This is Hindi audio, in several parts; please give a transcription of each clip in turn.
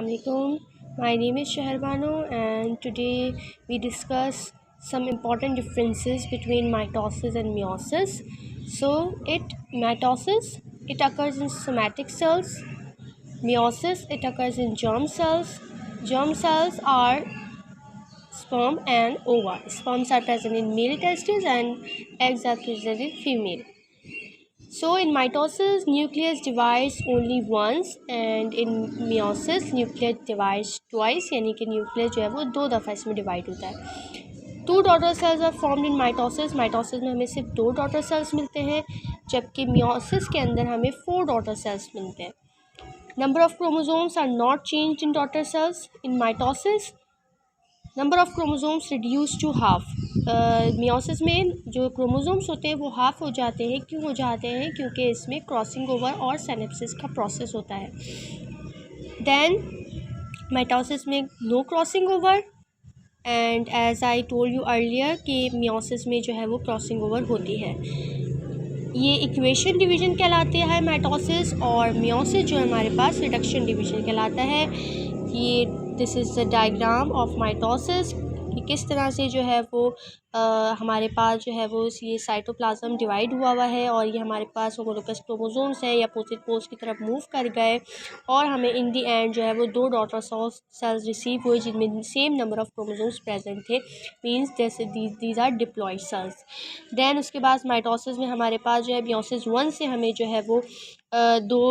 Assalamualaikum. My name is Shaharbano and today we discuss some important differences between mitosis and meiosis. Mitosis it occurs in somatic cells. Meiosis it occurs in germ cells. Germ cells are sperm and ova. Sperms are present in male testes and eggs are present in female. So in mitosis, nucleus divides only once and in meiosis, nucleus divides twice, यानी कि nucleus जो है वो 2 दफ़ा इसमें divide होता है। 2 daughter cells are formed in mitosis. Mitosis में हमें सिर्फ 2 daughter cells मिलते हैं, जबकि meiosis के अंदर हमें 4 daughter cells मिलते हैं। Number of chromosomes are not changed in daughter cells. In mitosis, number of chromosomes reduce to half. Meiosis में जो क्रोमोसोम्स होते हैं वो हाफ हो जाते हैं। क्यों हो जाते हैं? क्योंकि इसमें क्रॉसिंग ओवर और सिनेप्सिस का प्रोसेस होता है। देन माइटोसिस में no crossing over and as I told you earlier कि मियोसिस में जो है वो क्रॉसिंग ओवर होती है। ये इक्वेशन डिवीज़न कहलाते हैं माइटोसिस, और मियोसिस जो हमारे पास रिडक्शन डिवीज़न कहलाता है। ये this is the diagram of mitosis कि किस तरह से जो है वो हमारे पास जो है वो ये साइटोप्लाज्म डिवाइड हुआ है और ये हमारे पास होमोलोगस क्रोमोसोम्स है या अपोजिट पोल्स की तरफ मूव कर गए और हमें इन दी एंड जो है वो 2 डॉटर सेल्स रिसीव हुए जिनमें same number of chromosomes present थे। मींस जैसे these are diploid cells. Then उसके बाद माइटोसिस में हमारे पास जो है मियोसिस 1 से हमें जो है वो 2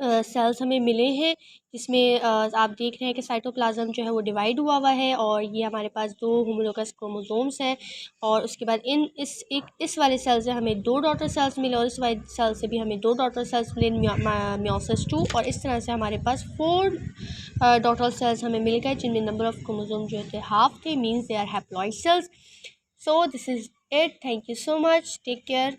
सेल्स हमें मिले हैं, जिसमें आप देख रहे हैं कि साइटोप्लाज्म जो है वो डिवाइड हुआ है और ये हमारे पास 2 होमोलोगस क्रोमोसोम्स हैं। और उसके बाद इस वाले सेल से हमें 2 डॉटर सेल्स मिले और इस वाले सेल से भी हमें 2 डॉटर सेल्स मिले मियोसिस 2, और इस तरह से हमारे पास 4 डॉटर सेल्स हमें मिल गए जिनमें नंबर ऑफ़ क्रोमोसोम जो थे हाफ थे। Means they are haploid cells. So this is it. Thank you so much. Take care.